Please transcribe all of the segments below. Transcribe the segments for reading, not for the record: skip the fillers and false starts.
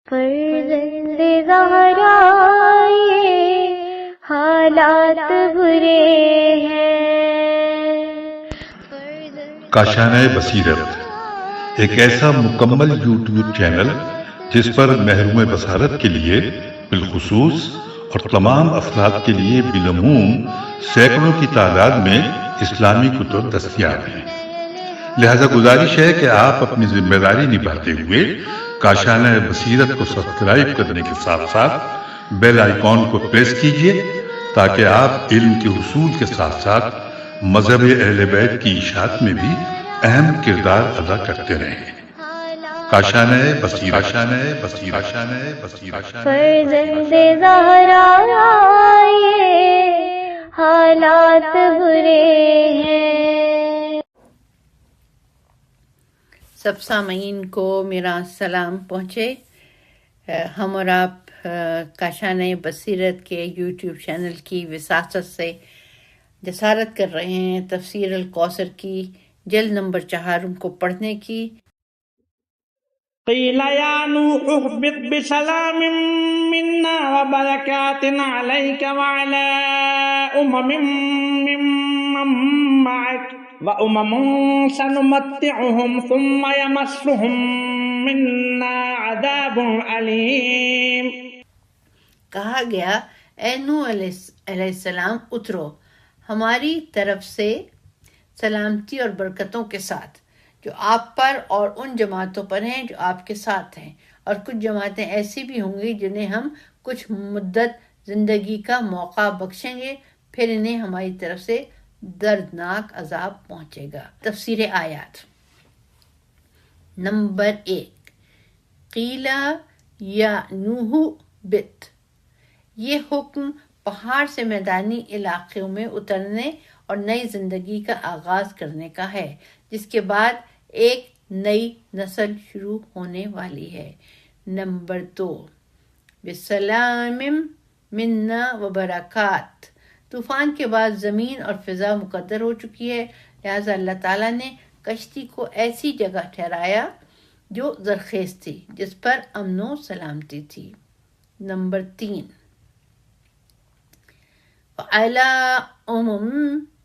فرزند زہرا یہ حالات برے ہیں۔ کاشانہ بصیرت ایک ایسا مکمل یوٹیوب چینل جس پر محروم بصارت کے لیے بالخصوص اور تمام افراد کے لیے بالعموم سینکڑوں کی تعداد میں اسلامی کتب دستیاب ہیں۔ لہذا گزارش ہے کہ آپ اپنی ذمہ داری نبھاتے ہوئے کاشانہ بصیرت کو سبسکرائب کرنے کے ساتھ ساتھ بیل آئیکن کو پریس کیجئے تاکہ آپ علم کے حصول کے ساتھ ساتھ مذہب اہل بیت کی اشاعت میں بھی اہم کردار ادا کرتے رہیں۔ کاشانہ بصیرت۔ فرزند زہرا یہ حالات برے ہیں۔ سب سامعین کو میرا سلام پہنچے۔ ہم اور آپ کاشانہ بصیرت کے یوٹیوب چینل کی وساطت سے جسارت کر رہے ہیں تفسیر الکوثر کی جلد نمبر 4 کو پڑھنے کی۔ قیل یا نوح اہبط بسلام منا وبرکات علیک وعلی ممن معک سنمتعهم ثم يمسهم منا عذاب علیم۔ کہا گیا اے نوح علیہ السلام اترو ہماری طرف سے سلامتی اور برکتوں کے ساتھ جو آپ پر اور ان جماعتوں پر ہیں جو آپ کے ساتھ ہیں، اور کچھ جماعتیں ایسی بھی ہوں گی جنہیں ہم کچھ مدت زندگی کا موقع بخشیں گے، پھر انہیں ہماری طرف سے دردناک عذاب پہنچے گا۔ تفسیر آیات۔ نمبر 1، قیلا یا نوح بت، یہ حکم پہاڑ سے میدانی علاقوں میں اترنے اور نئی زندگی کا آغاز کرنے کا ہے، جس کے بعد ایک نئی نسل شروع ہونے والی ہے۔ نمبر 2، بسلام منا وبرکات، طوفان کے بعد زمین اور فضا مقدر ہو چکی ہے، لہذا اللہ تعالیٰ نے کشتی کو ایسی جگہ ٹھہرایا جو زرخیز تھی، جس پر امن و سلامتی تھی۔ نمبر 3، وَعَلَىٰ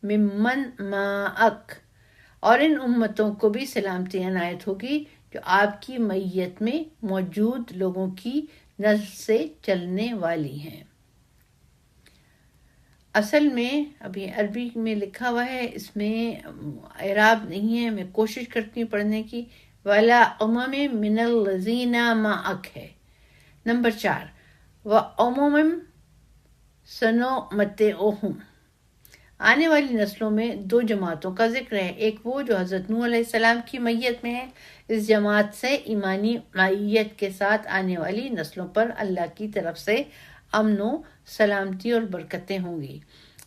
ممن معک، اور ان امتوں کو بھی سلامتی عنایت ہوگی جو آپ کی معیت میں موجود لوگوں کی نسل سے چلنے والی ہیں۔ اصل میں ابھی عربی میں لکھا ہوا ہے، اس میں اعراب نہیں ہے، میں کوشش کرتی ہوں پڑھنے کی۔ وَلَا أُمَمٍ مِّنَ الَّذِينَ مَعَكَ ہے۔ نمبر 4، وَأُمَمٍ سَنُمَتِّعُهُمْ، آنے والی نسلوں میں 2 جماعتوں کا ذکر ہے۔ ایک وہ جو حضرت نوح علیہ السلام کی معیت میں ہے، اس جماعت سے ایمانی معیت کے ساتھ آنے والی نسلوں پر اللہ کی طرف سے امن و سلامتی اور برکتیں ہوں گی۔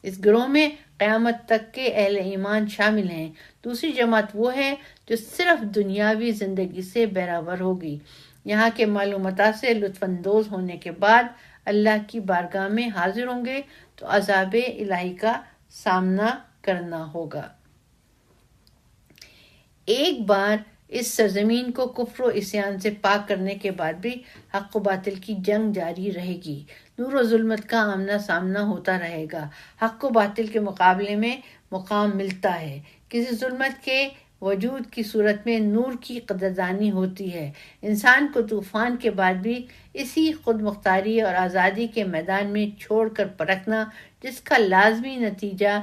اس گروہ میں قیامت تک کے اہل ایمان شامل ہیں۔ دوسری جماعت وہ ہے جو صرف دنیاوی زندگی سے بہرہور ہوگی، یہاں کے معلومات سے لطف اندوز ہونے کے بعد اللہ کی بارگاہ میں حاضر ہوں گے تو عذاب الہی کا سامنا کرنا ہوگا۔ ایک بار اس سرزمین کو کفر و عصیان سے پاک کرنے کے بعد بھی حق و باطل کی جنگ جاری رہے گی، نور و ظلمت کا آمنا سامنا ہوتا رہے گا، حق و باطل کے مقابلے میں مقام ملتا ہے۔ کسی ظلمت کے وجود کی صورت میں نور کی قدردانی ہوتی ہے۔ انسان کو طوفان کے بعد بھی اسی خود مختاری اور آزادی کے میدان میں چھوڑ کر پرکھنا، جس کا لازمی نتیجہ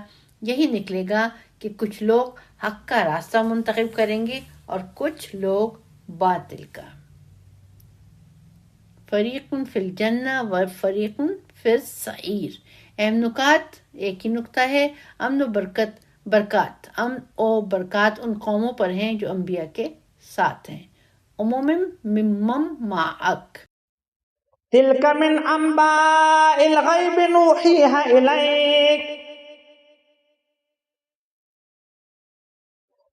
یہی نکلے گا کہ کچھ لوگ حق کا راستہ منتخب کریں گے اور کچھ لوگ باطل کا۔ فریق فی الجنہ و فریق فی السعیر۔ اہم نکات، ایک ہی نکتہ ہے، امن و برکات ان قوموں پر ہیں جو انبیاء کے ساتھ ہیں۔ ممن معک، تلک من انباء الغیب نوحیہا الیک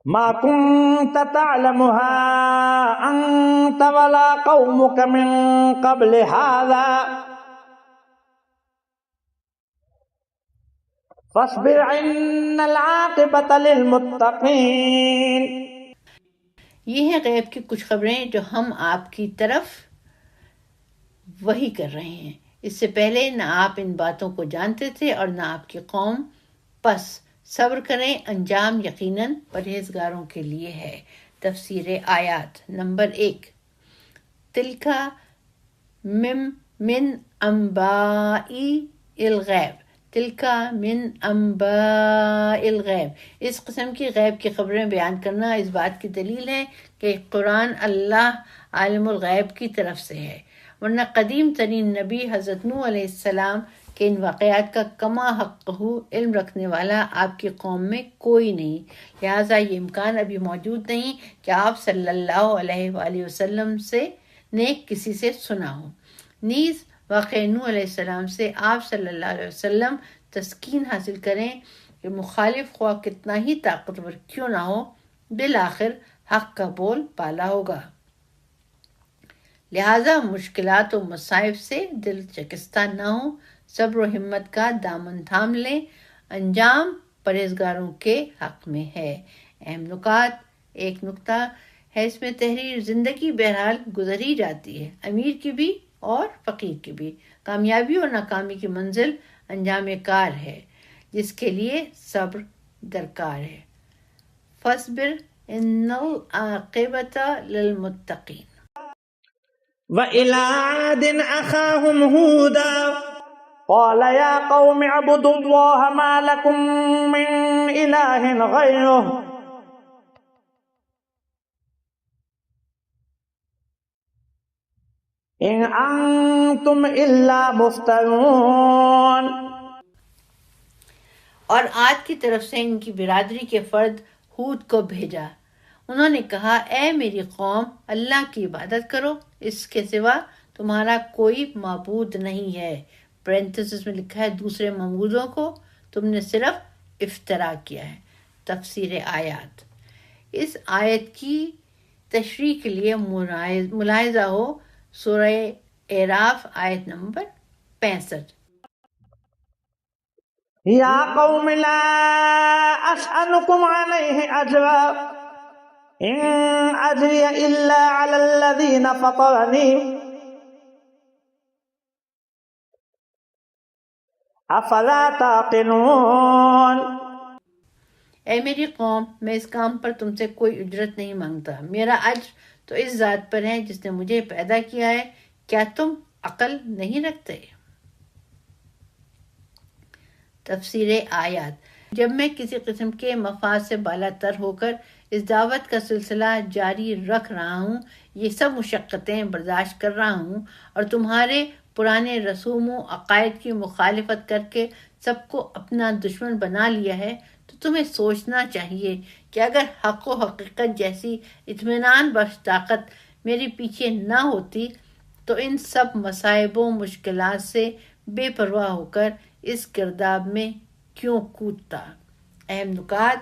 ما كنت تعلمها انت ولا قومك من قبل هذا فاصبر ان العاقبۃ للمتقین۔ یہ ہیں غیب کی کچھ خبریں جو ہم آپ کی طرف وہی کر رہے ہیں۔ اس سے پہلے نہ آپ ان باتوں کو جانتے تھے اور نہ آپ کی قوم، پس صبر کریں، انجام یقیناً پرہیزگاروں کے لیے ہے۔ تفسیر آیات نمبر 1، تلکا من انبائی الغیب، تلکا من انباء الغیب، اس قسم کی غیب کی خبریں بیان کرنا اس بات کی دلیل ہے کہ قرآن اللہ عالم الغیب کی طرف سے ہے، ورنہ قدیم ترین نبی حضرت نوح علیہ السلام کہ ان واقعات کا کما حق علم رکھنے والا آپ کی قوم میں کوئی نہیں، لہٰذا یہ امکان ابھی موجود نہیں کہ آپ صلی اللہ علیہ وآلہ وسلم نے کسی سے سنا ہو۔ نیز واقع نوح علیہ السلام سے آپ صلی اللہ علیہ وسلم تسکین حاصل کریں کہ مخالف خواہ کتنا ہی طاقتور کیوں نہ ہو، بالآخر حق کا بول بالا ہوگا، لہٰذا مشکلات و مصائب سے دل شکستہ نہ ہو، صبر و ہمت کا دامن تھام لیں، انجام پرہیزگاروں کے حق میں ہے۔ اہم نکات، ایک نکتہ ہے اس میں تحریر، زندگی بہرحال گزر ہی جاتی ہے، امیر کی بھی اور فقیر کی بھی، کامیابی اور ناکامی کی منزل انجام کار ہے جس کے لیے صبر درکار ہے۔ فاصبر ان العاقبۃ للمتقین۔ وَإِلَىٰ عَادٍ أَخَاهُمْ هُودًا قَالَ يَا قَوْمِ اعْبُدُوا اللَّهَ مَا لَكُم مِّن إِلَٰهٍ غَيْرُهُ إِنْ أَنتُمْ إِلَّا مُفْتَرُونَ۔ اور عاد کی طرف سے ان کی برادری کے فرد ہود کو بھیجا، انہوں نے کہا، اے میری قوم، اللہ کی عبادت کرو، اس کے سوا تمہارا کوئی معبود نہیں ہے۔ پرنتھسس میں لکھا ہے دوسرے معبودوں کو تم نے صرف افترا کیا ہے۔ تفسیر آیات، اس آیت کی تشریح کے لیے ملاحظہ ہو سورہ اعراف آیت نمبر 65۔ یا قوم لا اسألکم علیہ اجرا ان اجری الا علی الذین فطرنی افلا تعقلون۔ اے میری قوم، میں اس کام پر تم سے کوئی اجرت نہیں مانگتا، میرا اجر تو اس ذات پر ہے جس نے مجھے پیدا کیا ہے، کیا تم عقل نہیں رکھتے؟ تفسیر آیات، جب میں کسی قسم کے مفاد سے بالا تر ہو کر اس دعوت کا سلسلہ جاری رکھ رہا ہوں، یہ سب مشقتیں برداشت کر رہا ہوں اور تمہارے پرانے رسوم و عقائد کی مخالفت کر کے سب کو اپنا دشمن بنا لیا ہے، تو تمہیں سوچنا چاہیے کہ اگر حق و حقیقت جیسی اطمینان بخش طاقت میرے پیچھے نہ ہوتی تو ان سب مصائب و مشکلات سے بے پرواہ ہو کر اس گرداب میں کیوں کودتا۔ اہم نکات،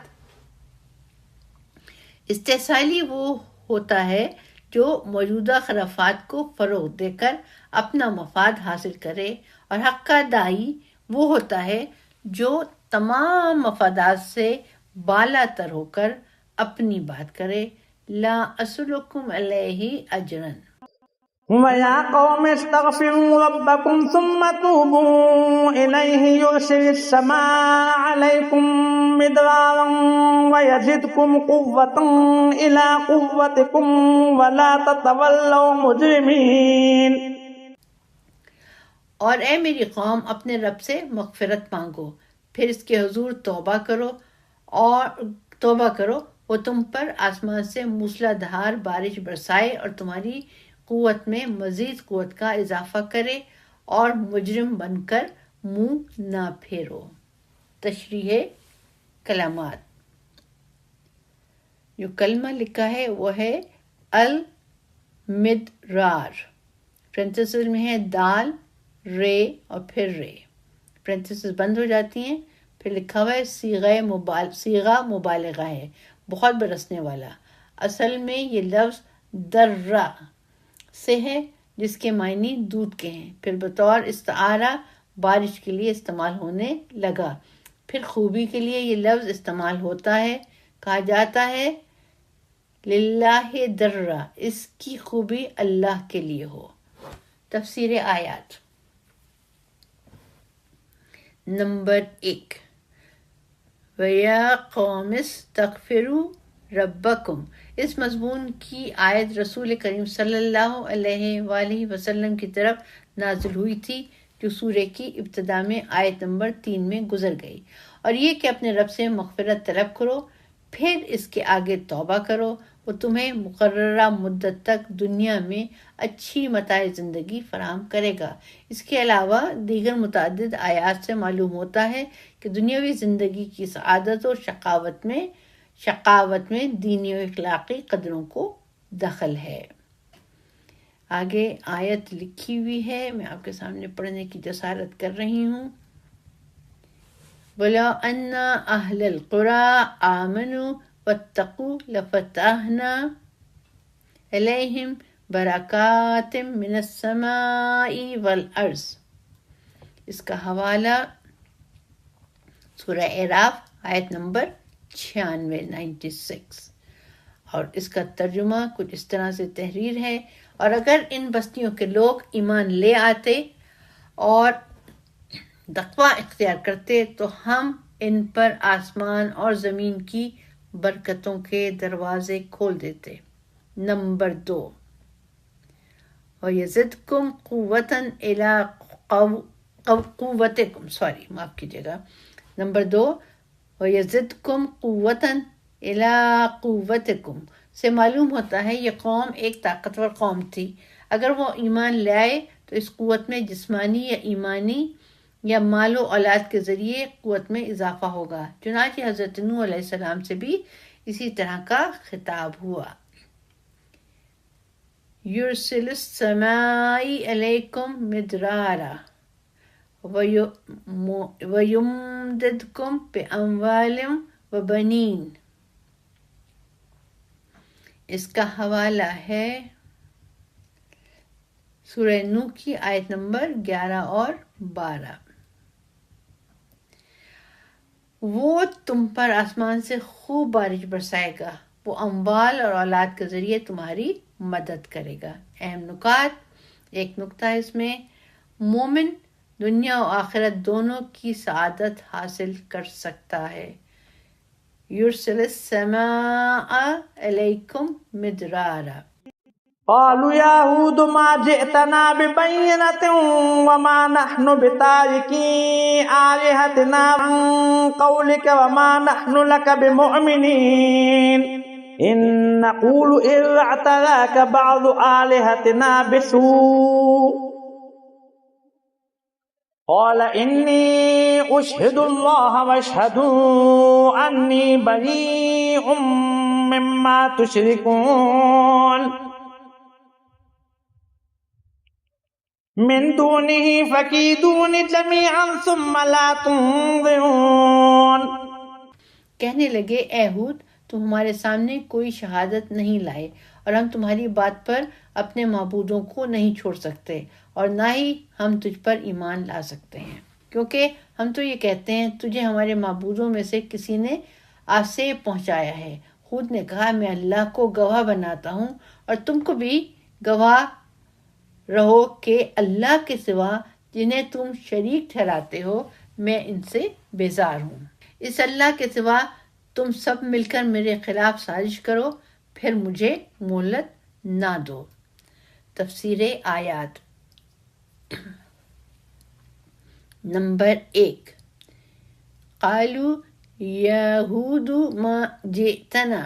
استحصالی وہ ہوتا ہے جو موجودہ خرافات کو فروغ دے کر اپنا مفاد حاصل کرے، اور حق کا داعی وہ ہوتا ہے جو تمام مفادات سے بالا تر ہو کر اپنی بات کرے۔ لا اسلکم علیہ اجرا۔ وَيَا قَوْمِ اسْتَغْفِرُوا رَبَّكُمْ ثُمَّ تُوبُوا إِلَيْهِ يُرْسِلِ السَّمَاءَ عَلَيْكُمْ مِدْرَارًا وَيَزِدْكُمْ قُوَّةً إِلَىٰ قُوَّتِكُمْ وَلَا تَتَوَلَّوْا مُجْرِمِينَ۔ اور اے میری قوم، اپنے رب سے مغفرت مانگو، پھر اس کے حضور توبہ کرو، وہ تم پر آسمان سے موسلا دھار بارش برسائے اور تمہاری قوت میں مزید قوت کا اضافہ کرے، اور مجرم بن کر منہ نہ پھیرو۔ تشریح کلمات، جو کلمہ لکھا ہے وہ ہے المدرار، پرنتھسز میں ہے دال، رے اور پھر رے، پرنتھسز بند ہو جاتی ہیں، پھر لکھا ہوا ہے صیغہ مبالغہ ہے، بہت برسنے والا۔ اصل میں یہ لفظ درہ سے ہے جس کے معنی دودھ کے ہیں، پھر بطور استعارہ بارش کے لیے استعمال ہونے لگا، پھر خوبی کے لیے یہ لفظ استعمال ہوتا ہے، کہا جاتا ہے للہ درہ، اس کی خوبی اللہ کے لیے ہو۔ تفسیر آیات نمبر 1 وَيَا قَوْمِ اسْتَغْفِرُوا رَبَّكُمْ۔ اس مضمون کی آیت رسول کریم صلی اللہ علیہ وآلہ وسلم کی طرف نازل ہوئی تھی، جو سورہ کی ابتدا میں آیت نمبر 3 میں گزر گئی، اور یہ کہ اپنے رب سے مغفرت طلب کرو، پھر اس کے آگے توبہ کرو، وہ تمہیں مقررہ مدت تک دنیا میں اچھی متاع زندگی فراہم کرے گا۔ اس کے علاوہ دیگر متعدد آیات سے معلوم ہوتا ہے کہ دنیاوی زندگی کی سعادت اور شقاوت میں دینی و اخلاقی قدروں کو دخل ہے۔ آگے آیت لکھی ہوئی ہے، میں آپ کے سامنے پڑھنے کی جسارت کر رہی ہوں۔ وَلَوْ أَنَّ أَهْلَ الْقُرَىٰ آمَنُوا وَاتَّقُوا لَفَتَحْنَا عَلَيْهِمْ بَرَكَاتٍ مِّنَ السَّمَاءِ وَالْأَرْضِ۔ اس کا حوالہ سورہ اعراف آیت نمبر 96 اور اس کا ترجمہ کچھ اس طرح سے تحریر ہے، اور اگر ان بستیوں کے لوگ ایمان لے آتے اور تقویٰ اختیار کرتے تو ہم ان پر آسمان اور زمین کی برکتوں کے دروازے کھول دیتے۔ نمبر 2 وَيَزِدْكُمْ قُوَّةً إِلَىٰ قُوَّتِكُمْ معاف کیجیے گا۔ نمبر 2 وَيَزِدْكُمْ قُوَّةً إِلَىٰ قُوَّتِكُمْ سے معلوم ہوتا ہے یہ قوم ایک طاقتور قوم تھی، اگر وہ ایمان لے آئے تو اس قوت میں جسمانی یا ایمانی یا مال و اولاد کے ذریعے قوت میں اضافہ ہوگا۔ چنانچہ حضرت نوح علیہ السلام سے بھی اسی طرح کا خطاب ہوا۔ یُرْسِلُ السَّمَاءَ عَلَيْكُمْ مِدْرَارًا وَيُمْدِدْكُمْ بِأَمْوَالٍ وَبَنِينَ۔ اس کا حوالہ ہے سورہ نوح کی آیت نمبر 11 اور 12۔ وہ تم پر آسمان سے خوب بارش برسائے گا، وہ اموال اور اولاد کے ذریعے تمہاری مدد کرے گا۔ اہم نکات، ایک نکتہ اس میں، مومن دنیا و آخرت دونوں کی سعادت حاصل کر سکتا ہے۔ یرسل السماء علیکم مدرارا۔ قالوا يا هود ما جئتنا ببينة وما نحن بتاركي آلهتنا عن قولك وما نحن لك بمؤمنين إن نقول إلا اعتراك بعض آلهتنا بسوء قال إني أشهد الله واشهدوا أني بريء مما تشركون من دونه فكيدوني جميعا ثم لا تنظرون۔ کہنے لگے اے ہود، تم ہمارے سامنے کوئی شہادت نہیں لائے، اور ہم تمہاری بات پر اپنے معبودوں کو نہیں چھوڑ سکتے، اور نہ ہی ہم تجھ پر ایمان لا سکتے ہیں، کیونکہ ہم تو یہ کہتے ہیں تجھے ہمارے معبودوں میں سے کسی نے آسیب پہنچایا ہے۔ ہود نے کہا میں اللہ کو گواہ بناتا ہوں اور تم کو بھی گواہ رہو کہ اللہ کے سوا جنہیں تم شریک ٹھہراتے ہو میں ان سے بیزار ہوں۔ اس اللہ کے سوا تم سب مل کر میرے خلاف سازش کرو، پھر مجھے مہلت نہ دو۔ تفسیر آیات نمبر 1 قالوا یا ہود ما جئتنا۔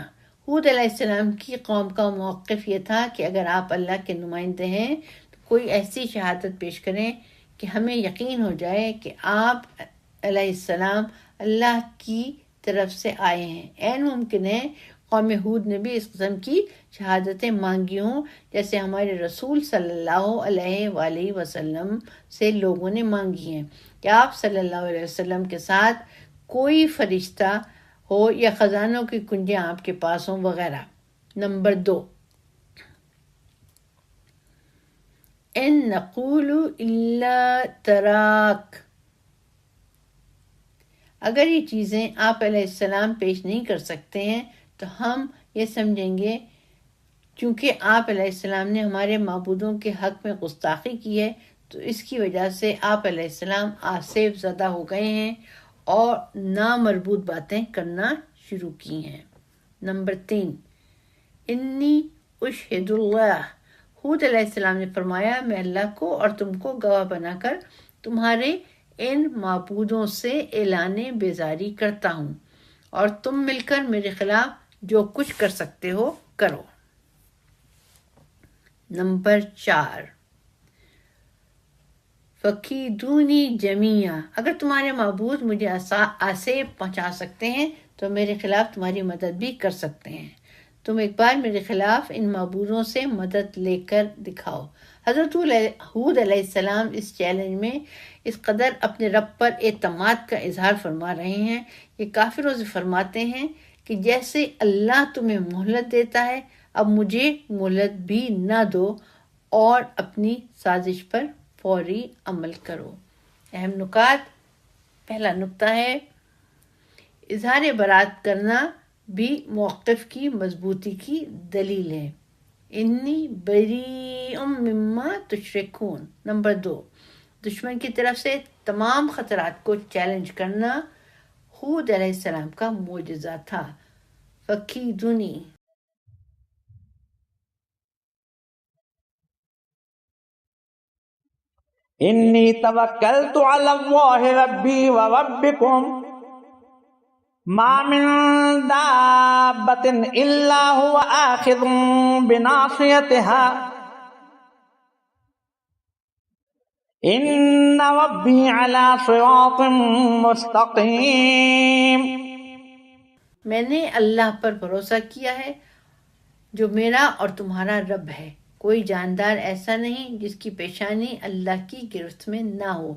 ہود علیہ السلام کی قوم کا موقف یہ تھا کہ اگر آپ اللہ کے نمائندے ہیں تو کوئی ایسی شہادت پیش کریں کہ ہمیں یقین ہو جائے کہ آپ علیہ السلام اللہ کی طرف سے آئے ہیں۔ عین ممکن ہے قوم ہود نے بھی اس قسم کی شہادتیں مانگی ہوں جیسے ہمارے رسول صلی اللہ علیہ وآلہ وسلم سے لوگوں نے مانگی ہیں کہ آپ صلی اللہ علیہ وسلم کے ساتھ کوئی فرشتہ ہو یا خزانوں کی کنجیاں آپ کے پاس ہوں وغیرہ۔ نمبر 2 ان نقول الا تراک۔ اگر یہ چیزیں آپ علیہ السلام پیش نہیں کر سکتے ہیں تو ہم یہ سمجھیں گے چونکہ آپ علیہ السلام نے ہمارے معبودوں کے حق میں گستاخی کی ہے تو اس کی وجہ سے آپ علیہ السلام آصف زدہ ہو گئے ہیں اور نامربوط باتیں کرنا شروع کی ہیں۔ نمبر 3، انی اشہد اللہ، ہود علیہ السلام نے فرمایا میں اللہ کو اور تم کو گواہ بنا کر تمہارے ان معبودوں سے اعلان بیزاری کرتا ہوں اور تم مل کر میرے خلاف جو کچھ کر سکتے ہو کرو۔ نمبر 4، فکیدونی جمیعا، اگر تمہارے معبود مجھے آسیب پہنچا سکتے ہیں تو میرے خلاف تمہاری مدد بھی کر سکتے ہیں۔ تم ایک بار میرے خلاف ان معبودوں سے مدد لے کر دکھاؤ۔ حضرت ہود علیہ السلام اس چیلنج میں اس قدر اپنے رب پر اعتماد کا اظہار فرما رہے ہیں کہ کافروں سے فرماتے ہیں کہ جیسے اللہ تمہیں مہلت دیتا ہے اب مجھے مہلت بھی نہ دو اور اپنی سازش پر فوری عمل کرو۔ اہم نکات، پہلا نقطہ ہے اظہار برات کرنا بھی موقف کی مضبوطی کی دلیل ہے۔ انی بریء مما تشرکون۔ نمبر 2، دشمن کی طرف سے تمام خطرات کو چیلنج کرنا ہود علیہ السلام کا معجزہ تھا۔ فکیدونی، انی توکلت علی اللہ ربی و ربکم ما من دابۃ الا هو آخذ بناصیتها ان ربی علی صراط مستقیم۔ میں نے اللہ پر بھروسہ کیا ہے جو میرا اور تمہارا رب ہے، کوئی جاندار ایسا نہیں جس کی پیشانی اللہ کی گرفت میں نہ ہو،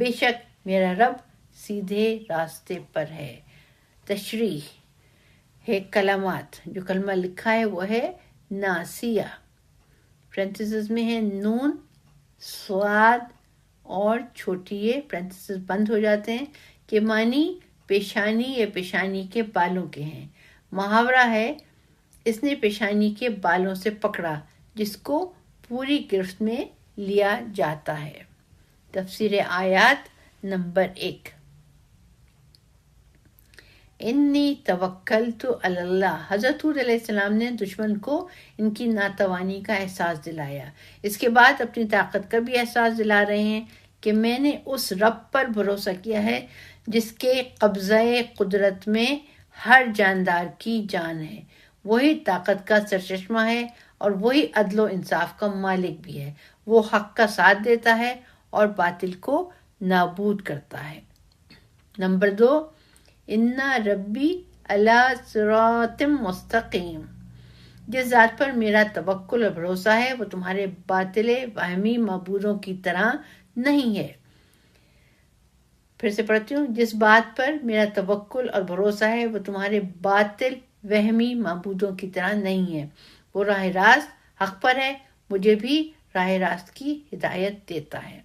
بے شک میرا رب سیدھے راستے پر ہے۔ تشریح ہے کلمات، جو کلمہ لکھا ہے وہ ہے ناسیہ، پرنتھیسز میں ہے نون، سواد اور چھوٹی یہ پرنتھیسز بند ہو جاتے ہیں، کہ معنی پیشانی یا پیشانی کے بالوں کے ہیں۔ محاورہ ہے اس نے پیشانی کے بالوں سے پکڑا، جس کو پوری گرفت میں لیا جاتا ہے۔ تفسیر آیات نمبر 1، انی توکلت علی اللہ، حضرت ہود علیہ السلام نے دشمن کو ان کی ناتوانی کا احساس دلایا، اس کے بعد اپنی طاقت کا بھی احساس دلا رہے ہیں کہ میں نے اس رب پر بھروسہ کیا ہے جس کے قبضہ قدرت میں ہر جاندار کی جان ہے، وہی طاقت کا سرچشمہ ہے اور وہی عدل و انصاف کا مالک بھی ہے، وہ حق کا ساتھ دیتا ہے اور باطل کو نابود کرتا ہے۔ نمبر 2، اِنَّ ربی علی صراط مستقیم، جس ذات پر میرا توکل اور بھروسہ ہے وہ تمہارے باطل وہمی معبودوں کی طرح نہیں ہے۔ پھر سے پڑھتی ہوں، جس بات پر میرا توکل اور بھروسہ ہے وہ تمہارے باطل وہمی معبودوں کی طرح نہیں ہے، وہ راہ راست حق پر ہے، مجھے بھی راہ راست کی ہدایت دیتا ہے۔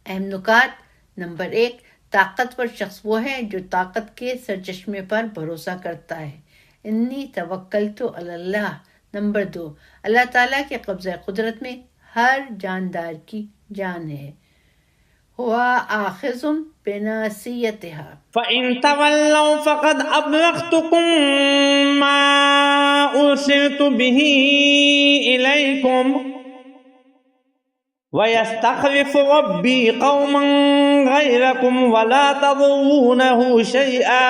اہم نکات، نمبر 1، طاقتور شخص وہ ہے جو طاقت کے سرچشمے پر بھروسہ کرتا ہے، انی توکلت علی اللہ۔ نمبر 2، اللہ تعالیٰ کے قبضہ قدرت میں ہر جاندار کی جان ہے، ہوا آخذ بناصیتها۔ فَإِن تَوَلَّوْا فَقَدْ أَبْلَغْتُكُم مَّا أُرْسِلْتُ بِهِ إِلَيْكُمْ وَيَسْتَخْلِفُ رَبِّي قَوْمًا غَيْرَكُمْ وَلَا تَضُرُّونَهُ شَيْئًا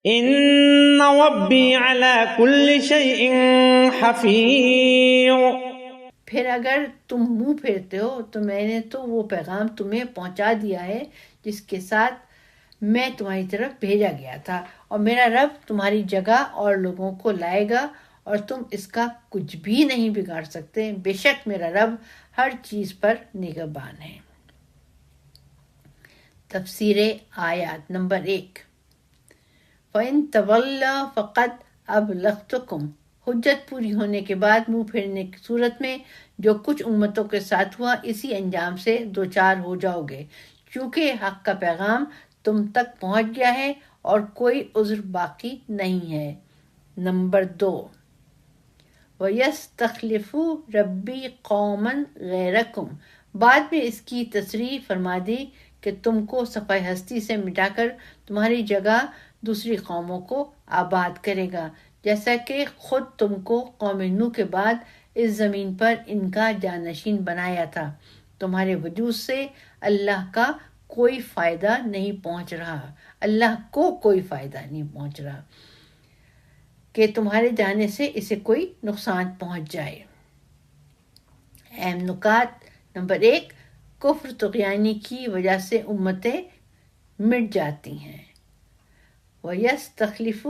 إِنَّ رَبِّي عَلَى كُلِّ شَيْءٍ حَفِيظٌ۔ پھر اگر تم منہ پھیرتے ہو تو میں نے تو وہ پیغام تمہیں پہنچا دیا ہے جس کے ساتھ میں تمہاری طرف بھیجا گیا تھا، اور میرا رب تمہاری جگہ اور لوگوں کو لائے گا اور تم اس کا کچھ بھی نہیں بگاڑ سکتے، بے شک میرا رب ہر چیز پر نگہبان ہے۔ تفسیر آیات نمبر 1، فَإِن تَوَلَّوْا فَقَدْ أَبْلَغْتُكُمْ، حجت پوری ہونے کے بعد منہ پھیرنے کی صورت میں جو کچھ امتوں کے ساتھ ہوا اسی انجام سے دوچار ہو جاؤ گے، چونکہ حق کا پیغام تم تک پہنچ گیا ہے اور کوئی عذر باقی نہیں ہے۔ نمبر 2، وَيَسْتَخْلِفُ رَبِّي قَوْمًا غَيْرَكُمْ، بعد میں اس کی تصریح فرما دی کہ تم کو صفحہ ہستی سے مٹا کر تمہاری جگہ دوسری قوموں کو آباد کرے گا، جیسا کہ خود تم کو قوم نوح کے بعد اس زمین پر ان کا جانشین بنایا تھا۔ تمہارے وجود سے اللہ کا کوئی فائدہ نہیں پہنچ رہا، اللہ کو کوئی فائدہ نہیں پہنچ رہا کہ تمہارے جانے سے اسے کوئی نقصان پہنچ جائے۔ اہم نکات: نمبر 1، کفر طغیانی کی وجہ سے امتیں مٹ جاتی ہیں۔ وَيَسْتَخْلِفُ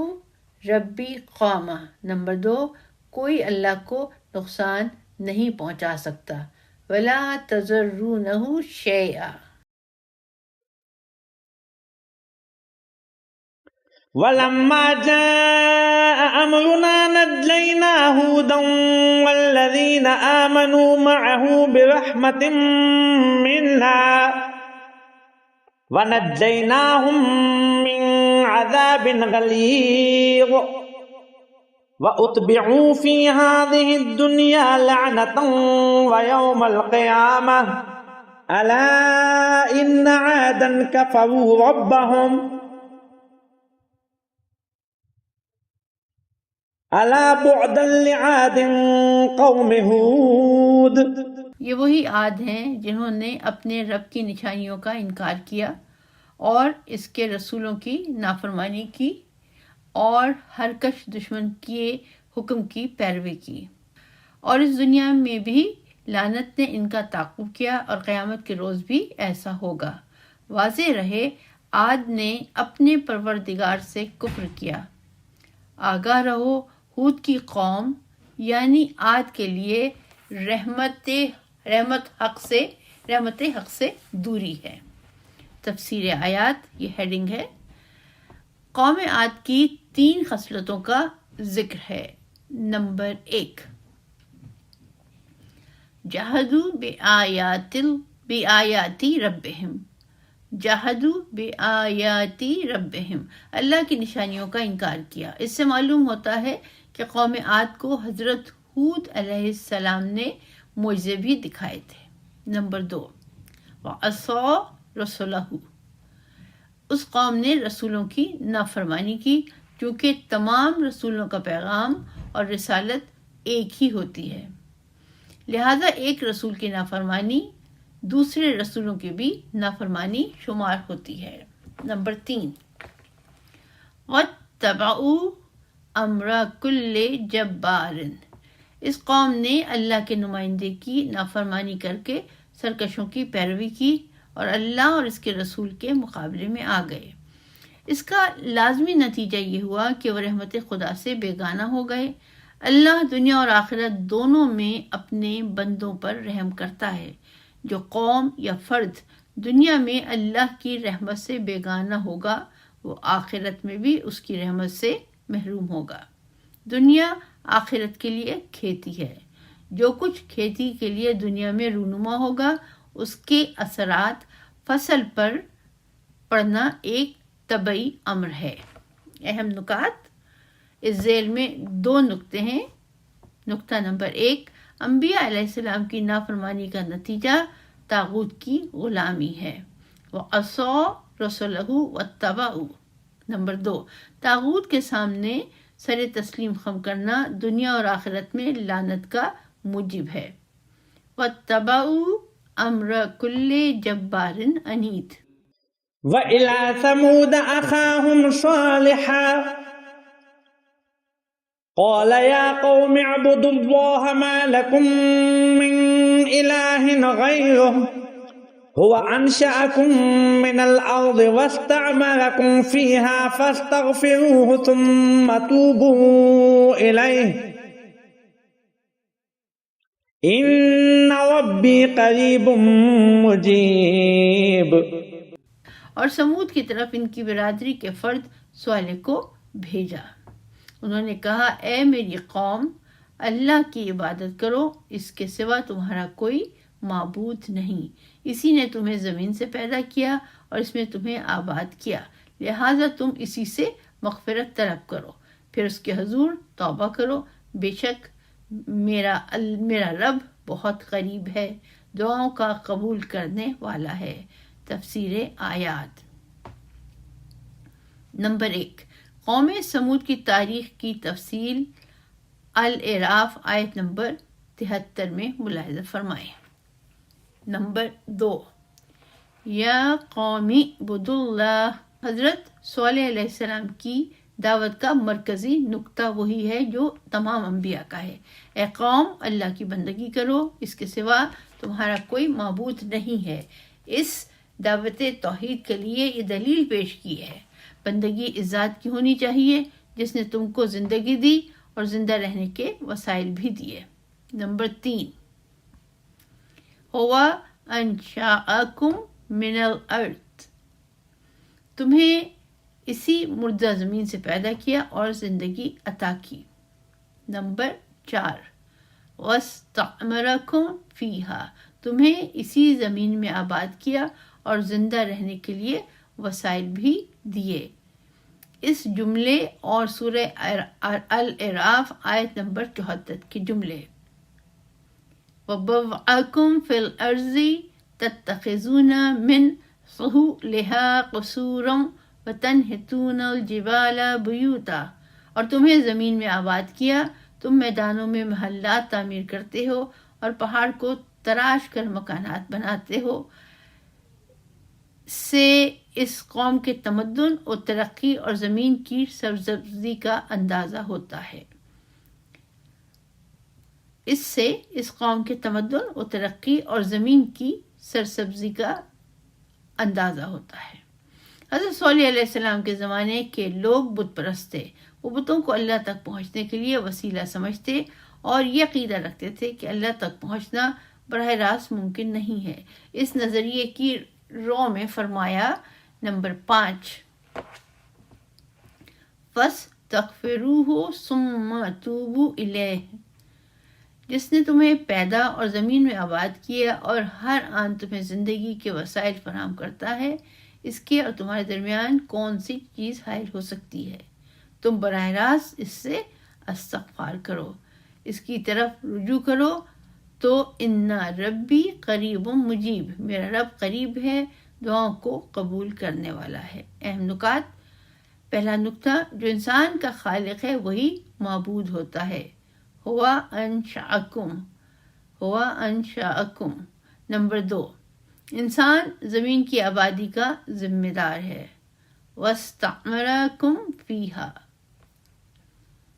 رَبِّي قَوْمًا۔ نمبر 2، کوئی اللہ کو نقصان نہیں پہنچا سکتا۔ وَلَا تَضُرُّونَهُ شَيْئًا۔ ولما جاء أمرنا نجينا هودا والذين آمنوا معه برحمة منا ونجيناهم من عذاب غليظ وأتبعوا في هذه الدنيا لعنة ويوم القيامة ألا إن عادا كفروا ربهم ألا بعدا لعاد قوم هود۔ یہ وہی عاد ہیں جنہوں نے اپنے رب کی نشانیوں کا انکار کیا اور اس کے رسولوں کی نافرمانی کی اور ہر کش دشمن کے حکم کی پیروی کی، اور اس دنیا میں بھی لعنت نے ان کا تعاقب کیا اور قیامت کے روز بھی ایسا ہوگا۔ واضح رہے، عاد نے اپنے پروردگار سے کفر کیا۔ آگاہ رہو، ہود کی قوم یعنی عاد کے لیے رحمت حق سے دوری ہے۔ تفسیر آیات، یہ ہیڈنگ ہے۔ قوم عاد کی 3 خصلتوں کا ذکر ہے۔ نمبر 1، جہدوا بآیاتی ربہم۔ جہدوا بآیاتی ربہم، اللہ کی نشانیوں کا انکار کیا۔ اس سے معلوم ہوتا ہے کہ قوم عاد کو حضرت ہود علیہ السلام نے معجزے بھی دکھائے تھے۔ نمبر 2، وعصوا رسولہ، اس قوم نے رسولوں کی نافرمانی کی، کیونکہ تمام رسولوں کا پیغام اور رسالت ایک ہی ہوتی ہے، لہذا ایک رسول کی نافرمانی دوسرے رسولوں کی بھی نافرمانی شمار ہوتی ہے۔ نمبر 3، واتبعوا امر کل جبار، اس قوم نے اللہ کے نمائندے کی نافرمانی کر کے سرکشوں کی پیروی کی اور اللہ اور اس کے رسول کے مقابلے میں آ گئے۔ اس کا لازمی نتیجہ یہ ہوا کہ وہ رحمت خدا سے بیگانہ ہو گئے۔ اللہ دنیا اور آخرت دونوں میں اپنے بندوں پر رحم کرتا ہے۔ جو قوم یا فرد دنیا میں اللہ کی رحمت سے بیگانہ ہوگا، وہ آخرت میں بھی اس کی رحمت سے محروم ہوگا۔ دنیا آخرت کے لیے کھیتی ہے۔ جو کچھ کھیتی کے لیے دنیا میں رونما ہوگا، اس کے اثرات فصل پر پڑنا ایک طبعی امر ہے۔ اہم نکات، اس ذیل میں 2 نکتے ہیں۔ نکتہ نمبر 1، انبیاء علیہ السلام کی نافرمانی کا نتیجہ طاغوت کی غلامی ہے۔ وعصوا رسولہ واتبعوا۔ نمبر 2، طاغوت کے سامنے سر تسلیم خم کرنا دنیا اور آخرت میں لعنت کا موجب ہے۔ واتبعوا امر کل جبار عنید۔ وإلى ثمود أخاهم صالحا قال يا قوم اعبدوا الله ما لكم من إله غيره هو أنشأكم من الأرض واستعمركم فيها فاستغفروه ثم توبوا إليه إن ربي قريب مجيب۔ اور سمود کی طرف ان کی برادری کے فرد صالح کو بھیجا۔ انہوں نے کہا، اے میری قوم، اللہ کی عبادت کرو، اس کے سوا تمہارا کوئی معبود نہیں۔ اسی نے تمہیں زمین سے پیدا کیا اور اس میں تمہیں آباد کیا، لہٰذا تم اسی سے مغفرت طلب کرو، پھر اس کے حضور توبہ کرو، بے شک میرا رب بہت قریب ہے، دعاؤں کا قبول کرنے والا ہے۔ تفسیر آیات۔ نمبر 1، قوم سمود کی تاریخ کی تفصیل الاعراف آیت نمبر 73 میں ملاحظہ فرمائیں۔ نمبر 2، یا قومی اعبدوا اللہ، حضرت صالح علیہ السلام کی دعوت کا مرکزی نقطہ وہی ہے جو تمام انبیاء کا ہے۔ اے قوم، اللہ کی بندگی کرو، اس کے سوا تمہارا کوئی معبود نہیں ہے۔ اس دعوت توحید کے لیے یہ دلیل پیش کی ہے۔ بندگی اس ذات کی ہونی چاہیے جس نے تم کو زندگی دی اور زندہ رہنے کے وسائل بھی دیے۔ نمبر 3، ہوا انشاءکم من الارض، تمہیں اسی مردہ زمین سے پیدا کیا اور زندگی عطا کی۔ نمبر 4، واستعمرکم فیہا، تمہیں اسی زمین میں آباد کیا اور زندہ رہنے کے لیے وسائل بھی دیے۔ اس جملے اور سورہ الاعراف آیت نمبر 74 کے جملے۔ وَبَوَّأَكُمْ فِي الْأَرْضِ تَتَّخِذُونَ مِنْ سُهُولِهَا قُصُورًا وَتَنْحِتُونَ الْجِبَالَ بُيُوتًا، اور تمہیں زمین میں آباد کیا، تم میدانوں میں محلات تعمیر کرتے ہو اور پہاڑ کو تراش کر مکانات بناتے ہو۔ سے اس قوم کے تمدن و ترقی اور زمین کی سرسبزی کا اندازہ ہوتا ہے۔ اس سے اس قوم کے تمدن و ترقی اور زمین کی سرسبزی کا اندازہ ہوتا ہے۔ حضرت صالح علیہ السلام کے زمانے کے لوگ بت پرست تھے۔ وہ بتوں کو اللہ تک پہنچنے کے لیے وسیلہ سمجھتے اور یہ عقیدہ رکھتے تھے کہ اللہ تک پہنچنا براہ راست ممکن نہیں ہے۔ اس نظریے کی رو میں فرمایا۔ نمبر 5، فَاسْتَغْفِرُوهُ ثُمَّ تُوبُوا إِلَيْهِ، جس نے تمہیں پیدا اور زمین میں آباد کیا اور ہر آن تمہیں زندگی کے وسائل فراہم کرتا ہے، اس کے اور تمہارے درمیان کون سی چیز حائل ہو سکتی ہے؟ تم براہ راست اس سے استغفار کرو، اس کی طرف رجوع کرو تو ان ربی قریب مجیب، میرا رب قریب ہے، دعاؤں کو قبول کرنے والا ہے۔ اہم نکات۔ پہلا نکتہ، جو انسان کا خالق ہے وہی معبود ہوتا ہے۔ ہوا انشاءکم، ہوا انشاءکم۔ نمبر 2، انسان زمین کی آبادی کا ذمہ دار ہے۔ واستعمرکم فیہا۔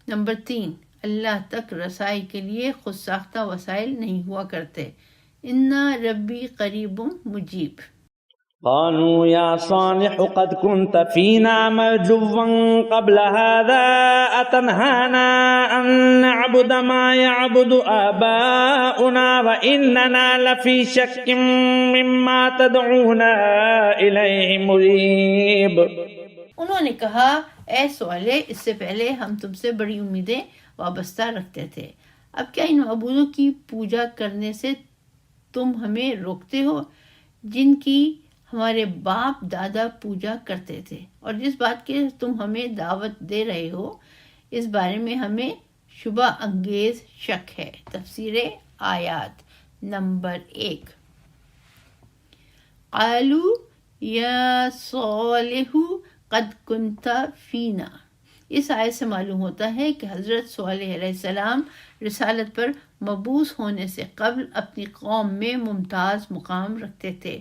نمبر 3، اللہ تک رسائی کے لیے خود ساختہ وسائل نہیں ہوا کرتے۔ ان ربی قریب مجیب۔ قالوا يا صالح قد كنت فينا مرجوا قبل هذا أتنهانا أن نعبد ما يعبد آباؤنا وإننا لفي شك مما تدعونا إليه مريب۔ انہوں نے کہا، اے صالح، اس سے پہلے ہم تم سے بڑی امیدیں وابستہ رکھتے تھے، اب کیا ان معبودوں کی پوجا کرنے سے تم ہمیں روکتے ہو جن کی ہمارے باپ دادا پوجا کرتے تھے، اور جس بات کے تم ہمیں دعوت دے رہے ہو اس بارے میں ہمیں شبہ انگیز شک ہے۔ تفسیر آیات۔ نمبر 1، قالوا یا صالح قد کنت فینا۔ اس آیت سے معلوم ہوتا ہے کہ حضرت صالح علیہ السلام رسالت پر مبعوث ہونے سے قبل اپنی قوم میں ممتاز مقام رکھتے تھے۔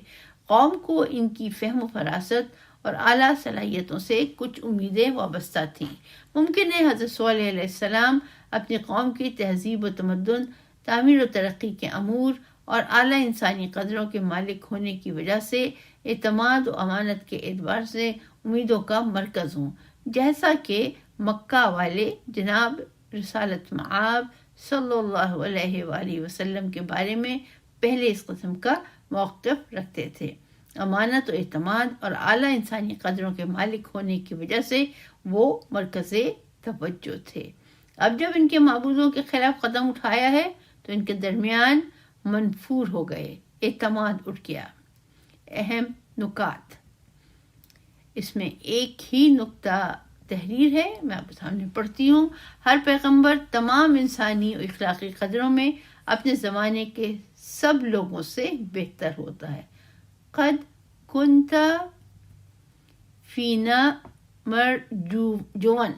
قوم کو ان کی فہم و فراست اور اعلیٰ صلاحیتوں سے کچھ امیدیں وابستہ تھیں۔ ممکن ہے حضرت صالح علیہ السلام اپنی قوم کی تہذیب و تمدن، تعمیر و ترقی کے امور اور اعلیٰ انسانی قدروں کے مالک ہونے کی وجہ سے اعتماد و امانت کے اعتبار سے امیدوں کا مرکز ہوں، جیسا کہ مکہ والے جناب رسالت مآب صلی اللہ علیہ وآلہ وسلم کے بارے میں پہلے اس قسم کا موقف رکھتے تھے۔ امانت و اعتماد اور اعلیٰ انسانی قدروں کے مالک ہونے کی وجہ سے وہ مرکز توجہ تھے۔ اب جب ان کے معبودوں کے خلاف قدم اٹھایا ہے تو ان کے درمیان منفور ہو گئے، اعتماد اٹھ گیا۔ اہم نکات۔ اس میں ایک ہی نقطہ تحریر ہے، میں آپ کے سامنے پڑھتی ہوں۔ ہر پیغمبر تمام انسانی اور اخلاقی قدروں میں اپنے زمانے کے سب لوگوں سے بہتر ہوتا ہے۔ قد کنت فینا مرجون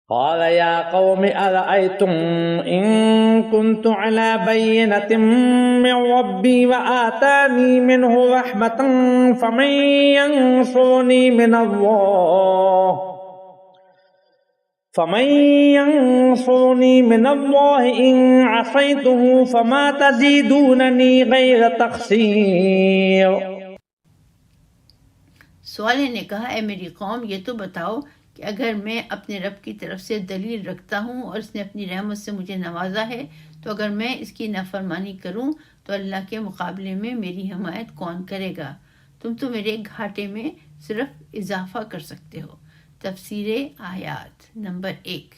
قال يا قوم أرأيتم إن كنت على بينة من ربي وآتاني منه رحمة فمن ينصرني من الله إن عصيته فما تزيدونني غير تخسير۔ صالح نے کہا، اے میری قوم، یہ تو بتاؤ کہ اگر میں اپنے رب کی طرف سے دلیل رکھتا ہوں اور اس نے اپنی رحمت سے مجھے نوازا ہے، تو اگر میں اس کی نافرمانی کروں تو اللہ کے مقابلے میں میری حمایت کون کرے گا؟ تم تو میرے گھاٹے میں صرف اضافہ کر سکتے ہو۔ تفسیر آیات نمبر 1۔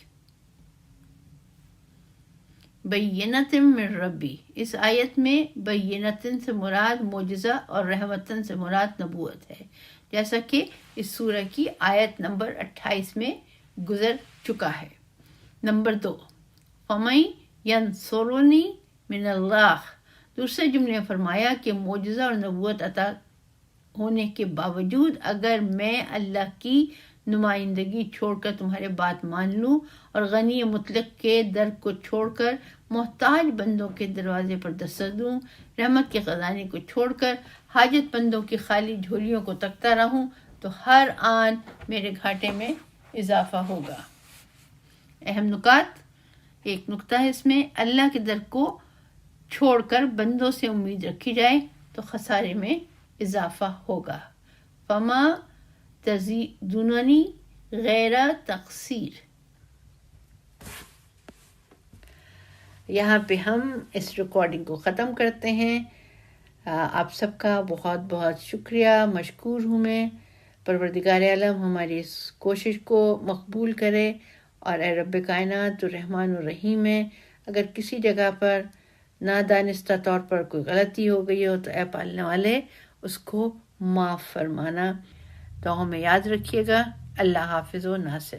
بینۃ من ربی، اس آیت میں بینۃ سے مراد معجزہ اور رحمتن سے مراد نبوت ہے، جیسا کہ اس سورہ کی آیت نمبر 28 میں گزر چکا ہے۔ نمبر 2، فَمَن يَنصُرُنِي مِنَ اللَّهِ، دوسرے جملے میں فرمایا کہ معجزہ اور نبوت عطا ہونے کے باوجود اگر میں اللہ کی نمائندگی چھوڑ کر تمہارے بات مان لوں اور غنی مطلق کے در کو چھوڑ کر محتاج بندوں کے دروازے پر دستک دوں، رحمت کے خزانے کو چھوڑ کر حاجت بندوں کی خالی جھولیوں کو تکتا رہوں، تو ہر آن میرے گھاٹے میں اضافہ ہوگا۔ اہم نکات، ایک نقطہ ہے اس میں، اللہ کے در کو چھوڑ کر بندوں سے امید رکھی جائے تو خسارے میں اضافہ ہوگا۔ فما تزیدوننی غیر تقصیر۔ یہاں پہ ہم اس ریکارڈنگ کو ختم کرتے ہیں۔ آپ سب کا بہت بہت شکریہ، مشکور ہوں میں۔ پروردگار عالم ہماری اس کوشش کو مقبول کرے، اور اے رب کائنات تو رحمان الرحیم ہے، اگر کسی جگہ پر نادانستہ طور پر کوئی غلطی ہو گئی ہو تو اے پالنے والے اس کو معاف فرمانا۔ دعاؤں میں یاد رکھیے گا۔ اللہ حافظ و ناصر۔